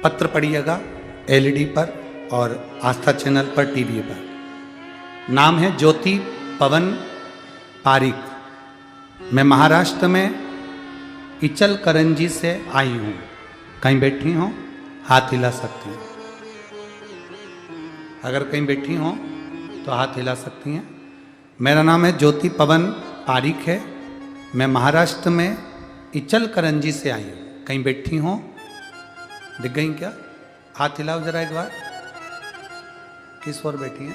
पत्र पढ़िएगा एलईडी पर और आस्था चैनल पर, टीवी पर। नाम है ज्योति पवन पारिक। मैं महाराष्ट्र में इचलकरंजी से आई हूँ। कहीं बैठी हो हाथ हिला सकती हैं। अगर कहीं बैठी हो तो हाथ हिला सकती हैं। मेरा नाम है ज्योति पवन पारिक है। मैं महाराष्ट्र में इचलकरंजी से आई हूँ। कहीं बैठी हो, दिख गई क्या? हाथ हिलाओ जरा एक बार। किस ओर बैठी हैं?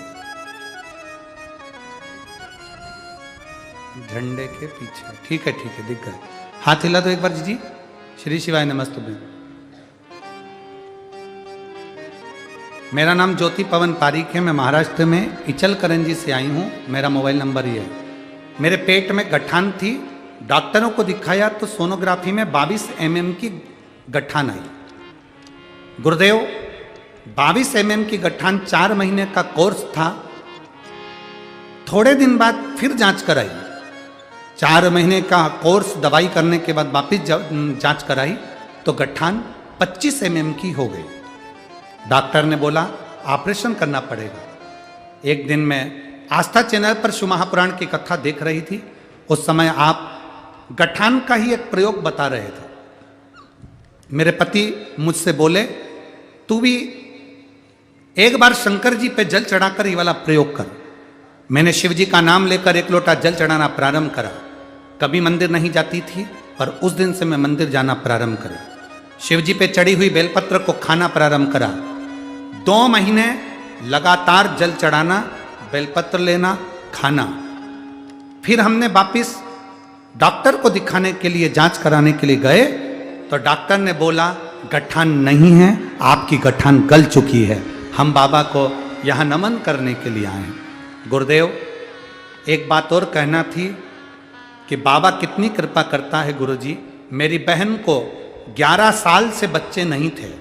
झंडे के पीछे। ठीक है ठीक है, दिख गए। हाथ हिला दो एक बार जी। श्री शिवाय नमस्तुभ्यं। मेरा नाम ज्योति पवन पारिक है। मैं महाराष्ट्र में इचलकरंजी से आई हूँ। मेरा मोबाइल नंबर ये है। मेरे पेट में गठान थी। डॉक्टरों को दिखाया तो सोनोग्राफी में 22 mm की गठान आई। गुरुदेव, 22 mm की गठान, 4 महीने का कोर्स था। थोड़े दिन बाद फिर जांच कराई। 4 महीने का कोर्स दवाई करने के बाद वापिस जांच कराई तो गठान 25 mm की हो गई। डॉक्टर ने बोला ऑपरेशन करना पड़ेगा। एक दिन मैं आस्था चैनल पर शिव महापुराण की कथा देख रही थी। उस समय आप गठान का ही एक प्रयोग बता रहे थे। मेरे पति मुझसे बोले, तू भी एक बार शंकर जी पे जल चढ़ाकर ये वाला प्रयोग कर। मैंने शिव जी का नाम लेकर 1 लोटा जल चढ़ाना प्रारंभ करा। कभी मंदिर नहीं जाती थी, पर उस दिन से मैं मंदिर जाना प्रारंभ करा। शिव जी पे चढ़ी हुई बेलपत्र को खाना प्रारंभ करा। 2 महीने लगातार जल चढ़ाना, बेलपत्र लेना, खाना। फिर हमने वापिस डॉक्टर को दिखाने के लिए, जांच कराने के लिए गए तो डॉक्टर ने बोला गठान नहीं है, आपकी गठान गल चुकी है। हम बाबा को यहाँ नमन करने के लिए आए हैं। गुरुदेव, एक बात और कहना थी कि बाबा कितनी कृपा करता है। गुरुजी, मेरी बहन को 11 साल से बच्चे नहीं थे।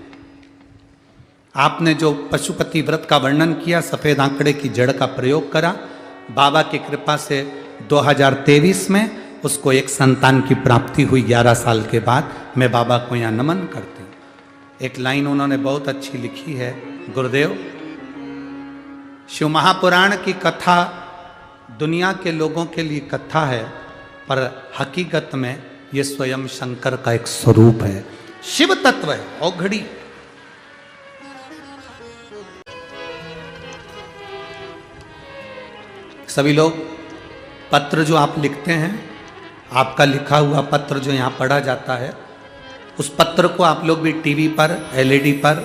आपने जो पशुपति व्रत का वर्णन किया, सफ़ेद आंकड़े की जड़ का प्रयोग करा, बाबा की कृपा से 2023 में उसको एक संतान की प्राप्ति हुई। 11 साल के बाद मैं बाबा को यहाँ नमन करती हूँ। एक लाइन उन्होंने बहुत अच्छी लिखी है। गुरुदेव, शिव महापुराण की कथा दुनिया के लोगों के लिए कथा है, पर हकीकत में ये स्वयं शंकर का एक स्वरूप है, शिव तत्व है। औघड़ी सभी लोग पत्र जो आप लिखते हैं, आपका लिखा हुआ पत्र जो यहाँ पढ़ा जाता है, उस पत्र को आप लोग भी टीवी पर, एलईडी पर,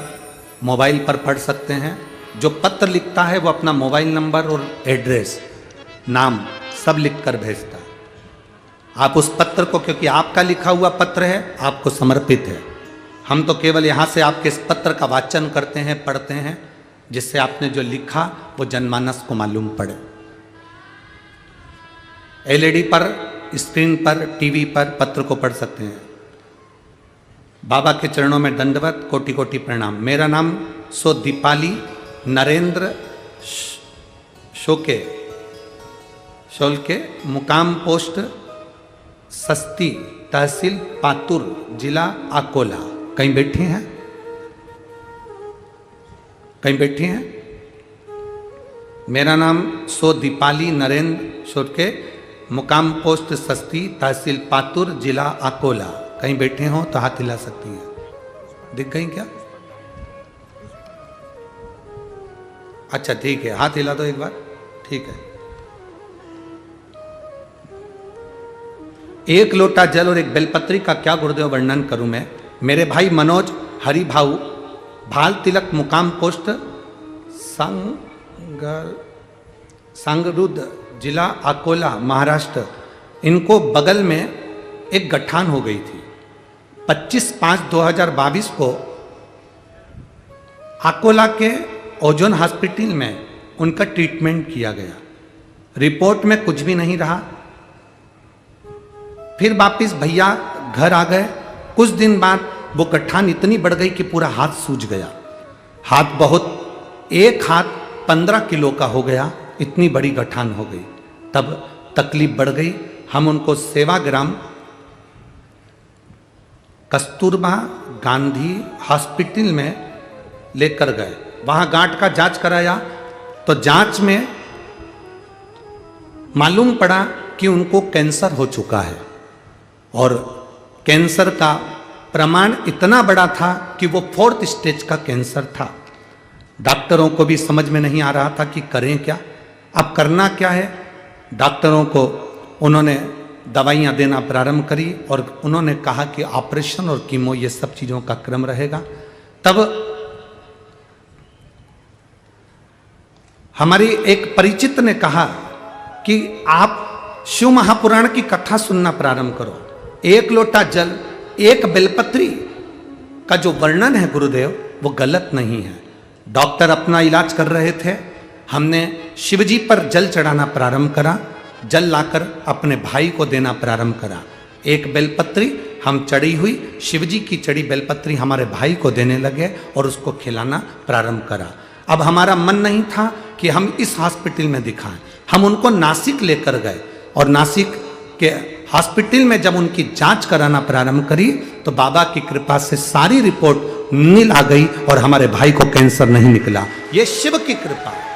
मोबाइल पर पढ़ सकते हैं। जो पत्र लिखता है वो अपना मोबाइल नंबर और एड्रेस, नाम सब लिख कर भेजता है। आप उस पत्र को, क्योंकि आपका लिखा हुआ पत्र है, आपको समर्पित है। हम तो केवल यहाँ से आपके इस पत्र का वाचन करते हैं, पढ़ते हैं, जिससे आपने जो लिखा वो जनमानस को मालूम पड़े। एलईडी पर, स्क्रीन पर, टीवी पर पत्र को पढ़ सकते हैं। बाबा के चरणों में दंडवत, कोटि कोटि प्रणाम। मेरा नाम सो दीपाली नरेंद्र शोलके, मुकाम पोस्ट सस्ती, तहसील पातुर, जिला अकोला। कहीं बैठी हैं? कहीं बैठी हैं? मेरा नाम सो दीपाली नरेंद्र शोलके, मुकाम पोस्ट सस्ती, तहसील पातुर, जिला अकोला। कहीं बैठे हो तो हाथ हिला सकती हैं। दिख गई क्या? अच्छा ठीक है, हाथ हिला दो एक बार। ठीक है। 1 लोटा जल और एक बेलपत्री का क्या गुरुदेव वर्णन करूं मैं। मेरे भाई मनोज हरि भाऊ, भाल तिलक, मुकाम पोस्ट संगरुद्ध, जिला अकोला, महाराष्ट्र। इनको बगल में एक गठान हो गई थी। 25/5/2022 को अकोला के ओजोन हॉस्पिटल में उनका ट्रीटमेंट किया गया। रिपोर्ट में कुछ भी नहीं रहा। फिर वापिस भैया घर आ गए। कुछ दिन बाद वो गठान इतनी बढ़ गई कि पूरा हाथ सूज गया। हाथ बहुत, एक हाथ 15 किलो का हो गया, इतनी बड़ी गठान हो गई। तब तकलीफ बढ़ गई। हम उनको सेवाग्राम कस्तूरबा गांधी हॉस्पिटल में लेकर गए। वहाँ गांठ का जांच कराया तो जांच में मालूम पड़ा कि उनको कैंसर हो चुका है और कैंसर का प्रमाण इतना बड़ा था कि वो 4th स्टेज का कैंसर था। डॉक्टरों को भी समझ में नहीं आ रहा था कि करें क्या, अब करना क्या है। डॉक्टरों को उन्होंने दवाइयाँ देना प्रारंभ करी और उन्होंने कहा कि ऑपरेशन और कीमो ये सब चीज़ों का क्रम रहेगा। तब हमारी एक परिचित ने कहा कि आप शिव महापुराण की कथा सुनना प्रारंभ करो। 1 लोटा जल, 1 बेलपत्री का जो वर्णन है गुरुदेव वो गलत नहीं है। डॉक्टर अपना इलाज कर रहे थे, हमने शिवजी पर जल चढ़ाना प्रारंभ करा, जल लाकर अपने भाई को देना प्रारंभ करा। 1 बेलपत्री हम चढ़ी हुई, शिवजी की चढ़ी बेलपत्री हमारे भाई को देने लगे और उसको खिलाना प्रारंभ करा। अब हमारा मन नहीं था कि हम इस हॉस्पिटल में दिखाएं, हम उनको नासिक लेकर गए और नासिक के हॉस्पिटल में जब उनकी जांच कराना प्रारंभ करी तो बाबा की कृपा से सारी रिपोर्ट नील आ गई और हमारे भाई को कैंसर नहीं निकला। ये शिव की कृपा है।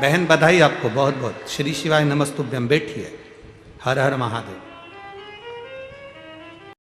बहन बधाई आपको बहुत बहुत। श्री शिवाय नमस्तुभ्यम। बैठिए। हर हर महादेव।